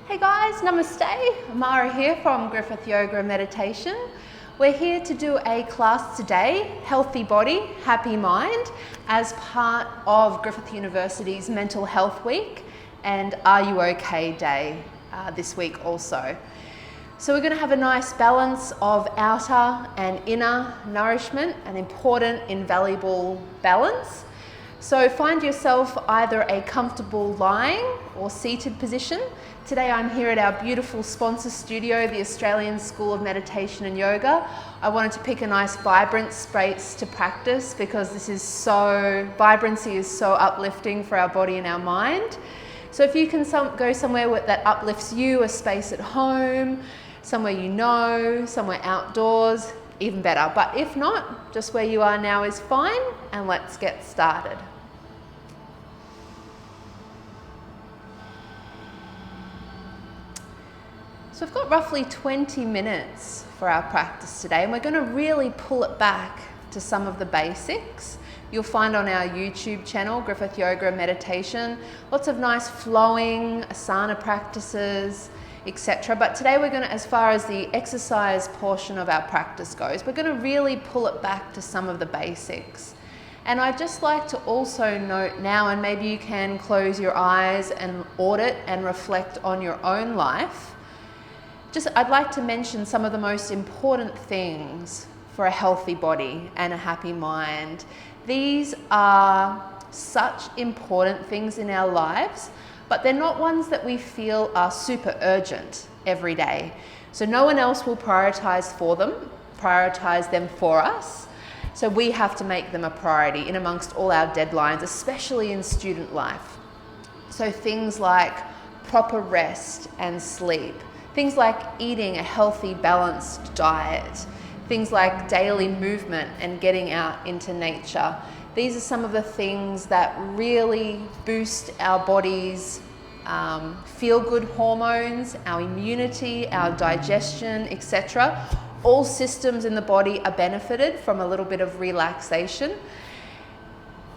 Hey guys, namaste. Amara here from Griffith Yoga and Meditation. We're here to do a class today, Healthy Body, Happy Mind, as part of Griffith University's Mental Health Week and Are You OK Day this week also. So we're going to have a nice balance of outer and inner nourishment, an important, invaluable balance. So find yourself either a comfortable lying or seated position. Today I'm here at our beautiful sponsor studio, the Australian School of Meditation and Yoga. I wanted to pick a nice vibrant space to practice because vibrancy is so uplifting for our body and our mind. So if you can go somewhere that uplifts you, a space at home, somewhere you know, somewhere outdoors, even better. But if not, just where you are now is fine, and let's get started. So we've got roughly 20 minutes for our practice today, and we're going to really pull it back to some of the basics. You'll find on our YouTube channel, Griffith Yoga and Meditation, lots of nice flowing asana practices, etc. But today we're going to, as far as the exercise portion of our practice goes, we're going to really pull it back to some of the basics. And I'd just like to also note now, and maybe you can close your eyes and audit and reflect on your own life. I'd like to mention some of the most important things for a healthy body and a happy mind. These are such important things in our lives, but they're not ones that we feel are super urgent every day. So no one else will prioritize them for us. So we have to make them a priority in amongst all our deadlines, especially in student life. So things like proper rest and sleep, things like eating a healthy, balanced diet, things like daily movement and getting out into nature. These are some of the things that really boost our body's feel-good hormones, our immunity, our digestion, etc. All systems in the body are benefited from a little bit of relaxation.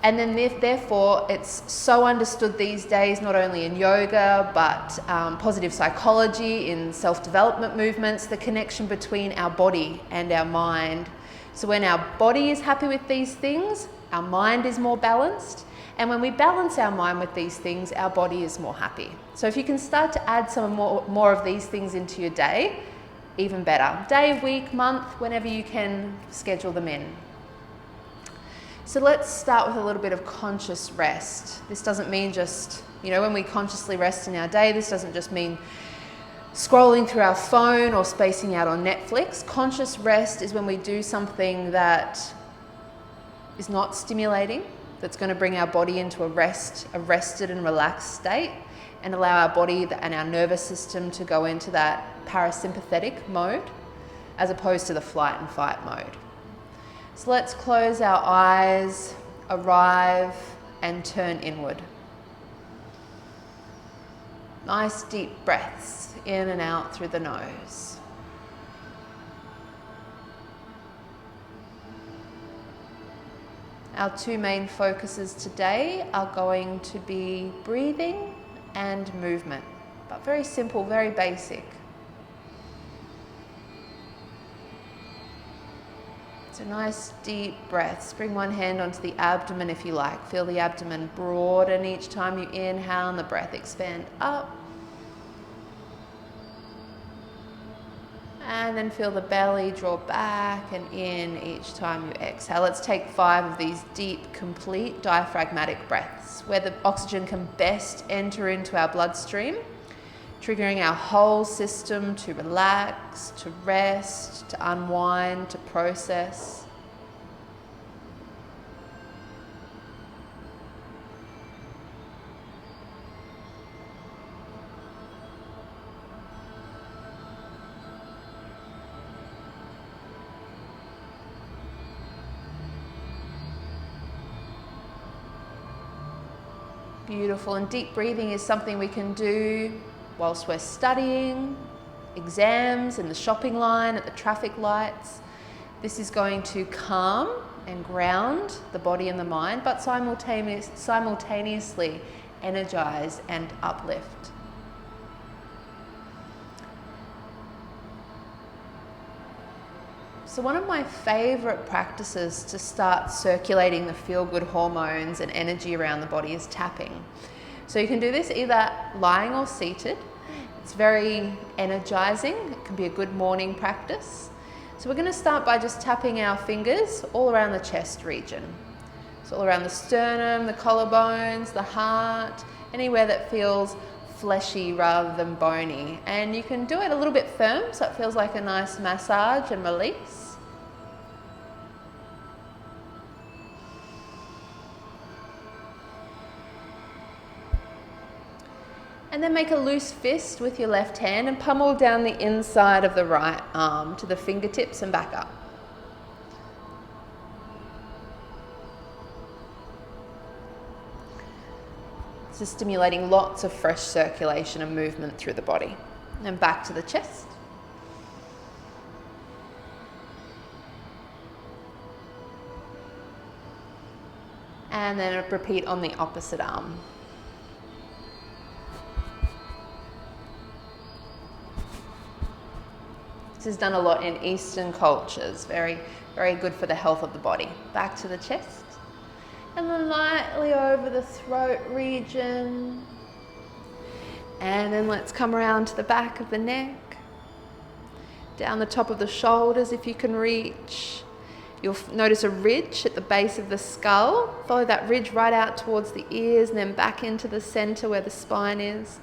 And then therefore, it's so understood these days, not only in yoga, but positive psychology, in self-development movements, the connection between our body and our mind. So when our body is happy with these things, our mind is more balanced. And when we balance our mind with these things, our body is more happy. So if you can start to add some more of these things into your day, even better. Day, week, month, whenever you can schedule them in. So let's start with a little bit of conscious rest. This doesn't mean just, when we consciously rest in our day, this doesn't just mean scrolling through our phone or spacing out on Netflix. Conscious rest is when we do something that is not stimulating, that's going to bring our body into a rested and relaxed state, and allow our body and our nervous system to go into that parasympathetic mode, as opposed to the flight and fight mode. So let's close our eyes, arrive, and turn inward. Nice deep breaths in and out through the nose. Our two main focuses today are going to be breathing and movement, but very simple, very basic. So nice deep breaths. Bring one hand onto the abdomen if you like. Feel the abdomen broaden each time you inhale and the breath expand up. And then feel the belly draw back and in each time you exhale. Let's take 5 of these deep, complete diaphragmatic breaths where the oxygen can best enter into our bloodstream, triggering our whole system to relax, to rest, to unwind, to process. Beautiful. And deep breathing is something we can do whilst we're studying, exams, in the shopping line, at the traffic lights. This is going to calm and ground the body and the mind, but simultaneously, energize and uplift. So one of my favorite practices to start circulating the feel-good hormones and energy around the body is tapping. So you can do this either lying or seated. It's very energizing. It can be a good morning practice. So we're going to start by just tapping our fingers all around the chest region. So all around the sternum, the collarbones, the heart, anywhere that feels fleshy rather than bony. And you can do it a little bit firm so it feels like a nice massage and release. And then make a loose fist with your left hand and pummel down the inside of the right arm to the fingertips and back up. So stimulating lots of fresh circulation and movement through the body. And back to the chest. And then repeat on the opposite arm. This is done a lot in Eastern cultures. Very, very good for the health of the body. Back to the chest. And then lightly over the throat region. And then let's come around to the back of the neck. Down the top of the shoulders if you can reach. You'll notice a ridge at the base of the skull. Follow that ridge right out towards the ears and then back into the center where the spine is.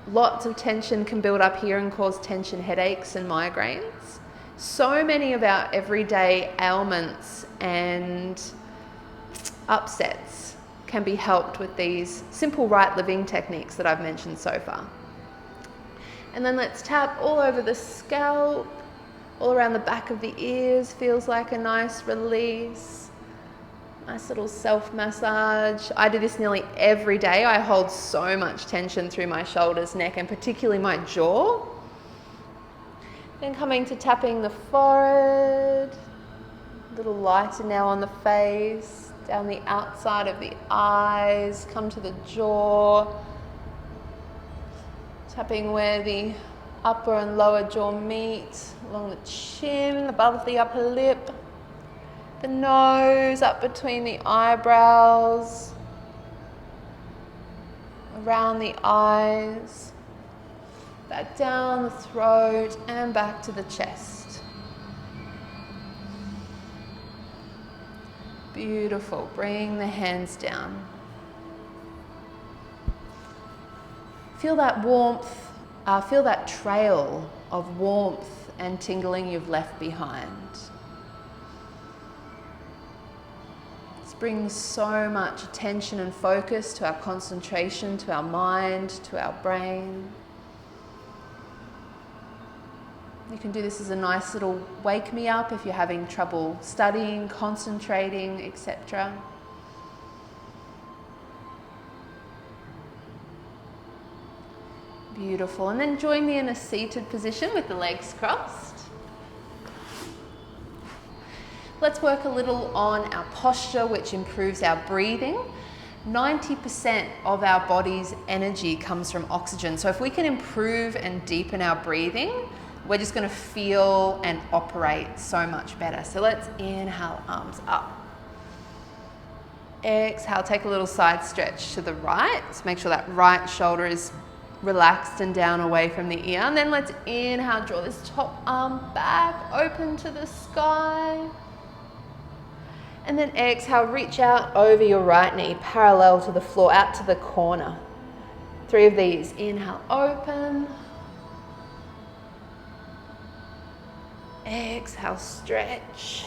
Lots of tension can build up here and cause tension headaches and migraines. So many of our everyday ailments and upsets can be helped with these simple right living techniques that I've mentioned so far. And then let's tap all over the scalp, all around the back of the ears. Feels like a nice release. Nice little self-massage. I do this nearly every day. I hold so much tension through my shoulders, neck, and particularly my jaw. Then coming to tapping the forehead. A little lighter now on the face. Down the outside of the eyes, come to the jaw. Tapping where the upper and lower jaw meet, along the chin, above the upper lip. The nose, up between the eyebrows, around the eyes, back down the throat and back to the chest. Beautiful. Bring the hands down. Feel that warmth, feel that trail of warmth and tingling you've left behind. This brings so much attention and focus to our concentration, to our mind, to our brain. You can do this as a nice little wake me up if you're having trouble studying, concentrating, etc. Beautiful. And then join me in a seated position with the legs crossed. Let's work a little on our posture, which improves our breathing. 90% of our body's energy comes from oxygen. So if we can improve and deepen our breathing, we're just going to feel and operate so much better. So let's inhale, arms up. Exhale, take a little side stretch to the right. So make sure that right shoulder is relaxed and down away from the ear. And then let's inhale, draw this top arm back, open to the sky. And then exhale, reach out over your right knee, parallel to the floor, out to the corner. 3 of these. Inhale, open. Exhale, stretch.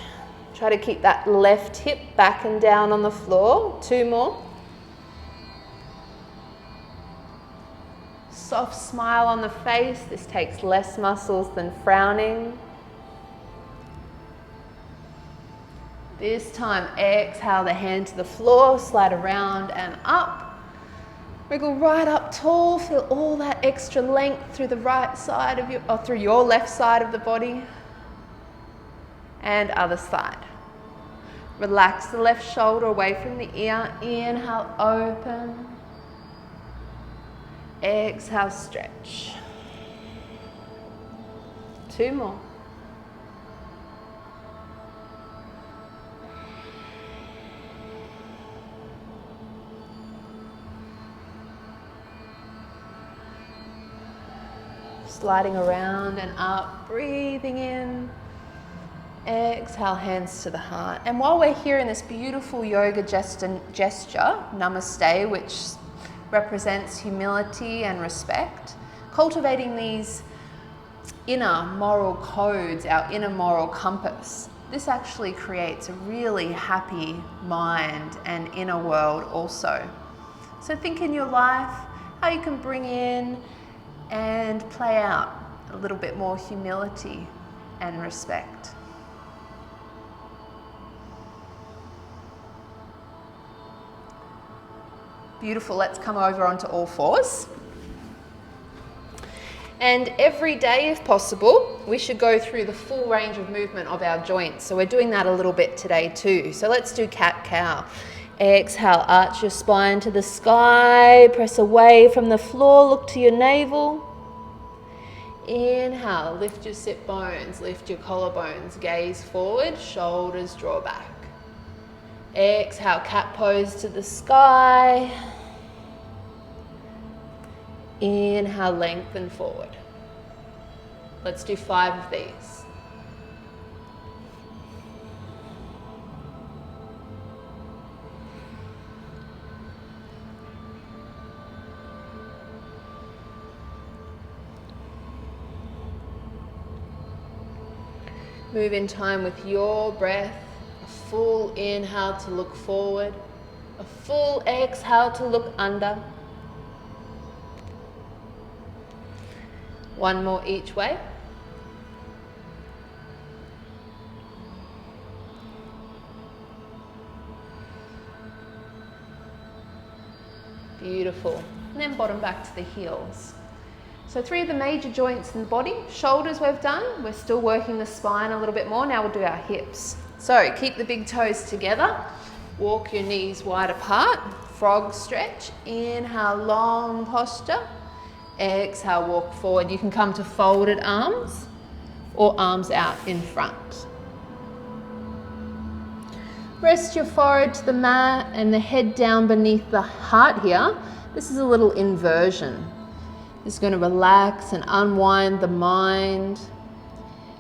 Try to keep that left hip back and down on the floor. 2 more. Soft smile on the face. This takes less muscles than frowning. This time, exhale the hand to the floor, slide around and up. Wriggle right up tall. Feel all that extra length through the right side of your, or through your left side of the body. And other side. Relax the left shoulder away from the ear. Inhale, open. Exhale, stretch. 2 more. sliding around and up, breathing in. Exhale, hands to the heart. And while we're here in this beautiful yoga gesture, namaste, which represents humility and respect, cultivating these inner moral codes, our inner moral compass, this actually creates a really happy mind and inner world also. So think in your life how you can bring in and play out a little bit more humility and respect. Beautiful, let's come over onto all fours. And every day, if possible, we should go through the full range of movement of our joints. So we're doing that a little bit today too. So let's do cat-cow. Exhale, arch your spine to the sky, press away from the floor, look to your navel. Inhale, lift your sit bones, lift your collarbones, gaze forward, shoulders draw back. Exhale, cat pose to the sky. Inhale, lengthen forward. Let's do 5 of these. Move in time with your breath. A full inhale to look forward. A full exhale to look under. One more each way. Beautiful. And then bottom back to the heels. So 3 of the major joints in the body. Shoulders we've done. We're still working the spine a little bit more. Now we'll do our hips. So keep the big toes together. Walk your knees wide apart. Frog stretch. Inhale, long posture. Exhale, walk forward. You can come to folded arms or arms out in front. Rest your forehead to the mat and the head down beneath the heart here. This is a little inversion. This is going to relax and unwind the mind.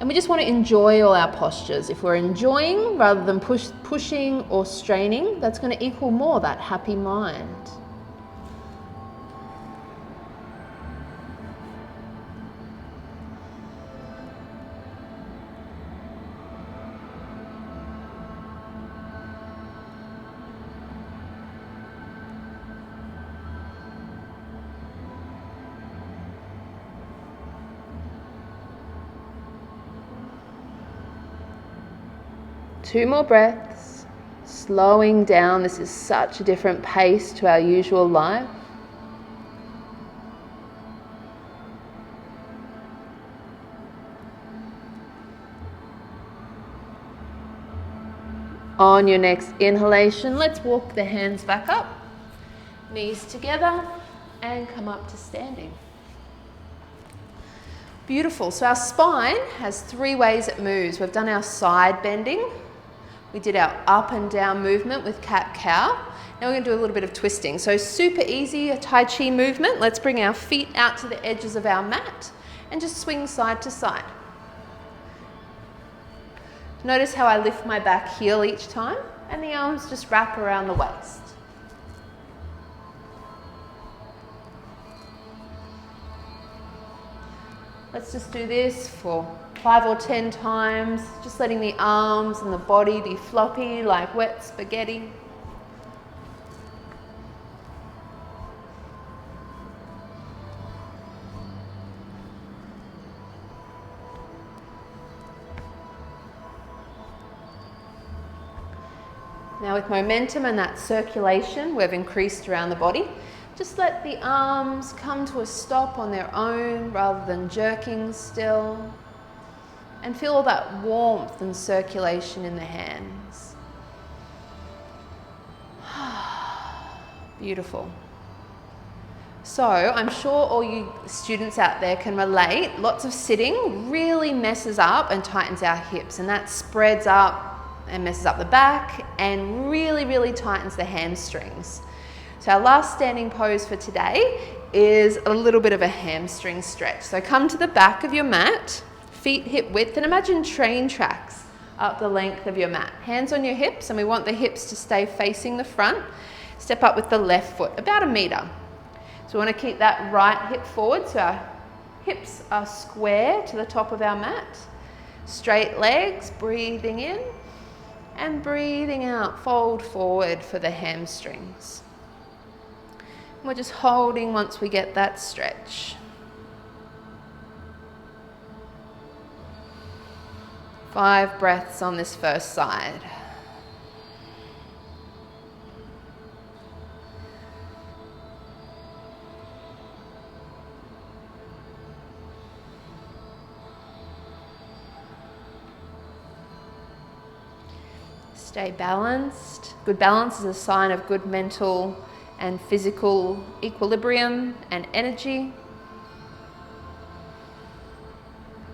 And we just want to enjoy all our postures. If we're enjoying rather than pushing or straining, that's going to equal more that happy mind. Two more breaths, slowing down. This is such a different pace to our usual life. On your next inhalation, let's walk the hands back up, knees together, and come up to standing. Beautiful. So our spine has 3 ways it moves. We've done our side bending. We did our up and down movement with cat-cow. Now we're going to do a little bit of twisting. So super easy, a Tai Chi movement. Let's bring our feet out to the edges of our mat and just swing side to side. Notice how I lift my back heel each time and the arms just wrap around the waist. Let's just do this for 5 or 10 times, just letting the arms and the body be floppy like wet spaghetti. Now with momentum and that circulation we've increased around the body, just let the arms come to a stop on their own rather than jerking still. And feel all that warmth and circulation in the hands. Beautiful. So I'm sure all you students out there can relate. Lots of sitting really messes up and tightens our hips, and that spreads up and messes up the back and really, really tightens the hamstrings. So our last standing pose for today is a little bit of a hamstring stretch. So come to the back of your mat, feet hip width, and imagine train tracks up the length of your mat. Hands on your hips, and we want the hips to stay facing the front. Step up with the left foot, about 1 meter. So we want to keep that right hip forward so our hips are square to the top of our mat. Straight legs, breathing in and breathing out. Fold forward for the hamstrings. And we're just holding once we get that stretch. 5 breaths on this first side. Stay balanced. Good balance is a sign of good mental and physical equilibrium and energy.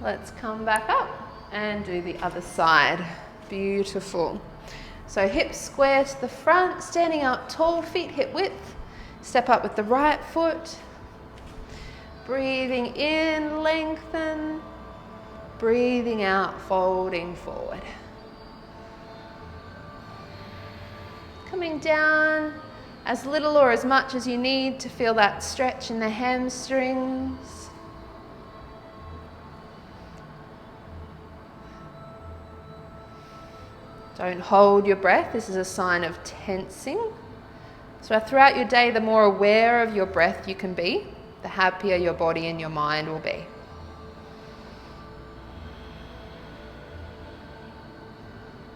Let's come back up and do the other side. Beautiful. So hips square to the front, standing up tall, feet hip width. Step up with the right foot. Breathing in, lengthen. Breathing out, folding forward. Coming down as little or as much as you need to feel that stretch in the hamstrings. Don't hold your breath. This is a sign of tensing. So throughout your day, the more aware of your breath you can be, the happier your body and your mind will be.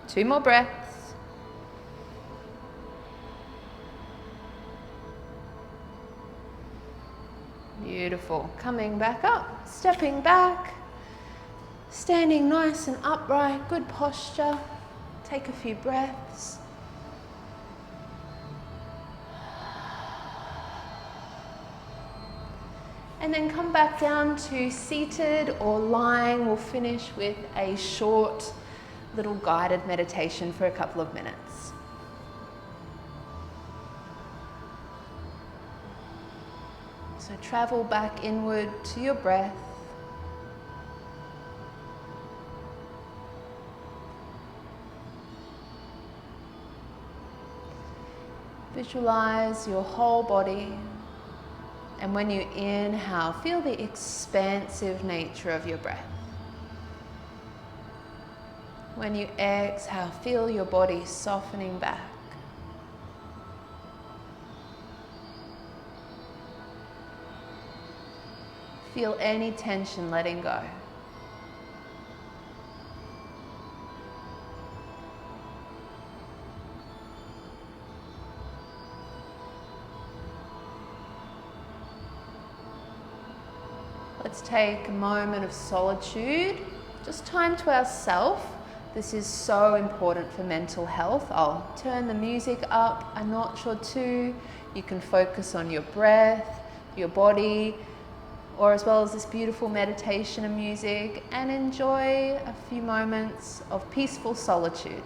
Two more breaths. Beautiful. Coming back up, stepping back, standing nice and upright, good posture. Take a few breaths. And then come back down to seated or lying. We'll finish with a short little guided meditation for a couple of minutes. So travel back inward to your breath. Visualize your whole body, and when you inhale, feel the expansive nature of your breath. When you exhale, feel your body softening back. Feel any tension letting go. Let's take a moment of solitude, just time to ourselves. This is so important for mental health. I'll turn the music up a notch or two. You can focus on your breath, your body, or as well as this beautiful meditation and music, and enjoy a few moments of peaceful solitude.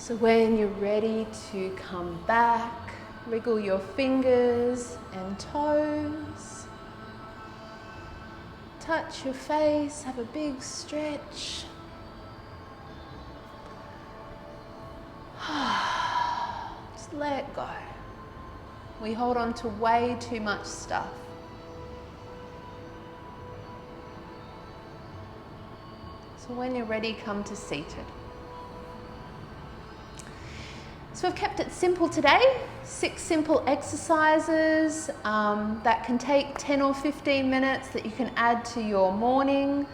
So when you're ready to come back, wriggle your fingers and toes. Touch your face, have a big stretch. Just let go. We hold on to way too much stuff. So when you're ready, come to seated. So we've kept it simple today. 6 simple exercises that can take 10 or 15 minutes that you can add to your morning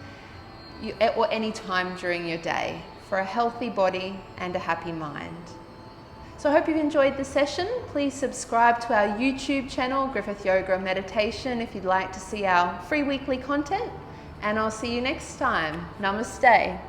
or any time during your day for a healthy body and a happy mind. So I hope you've enjoyed the session. Please subscribe to our YouTube channel, Griffith Yoga and Meditation, if you'd like to see our free weekly content. And I'll see you next time. Namaste.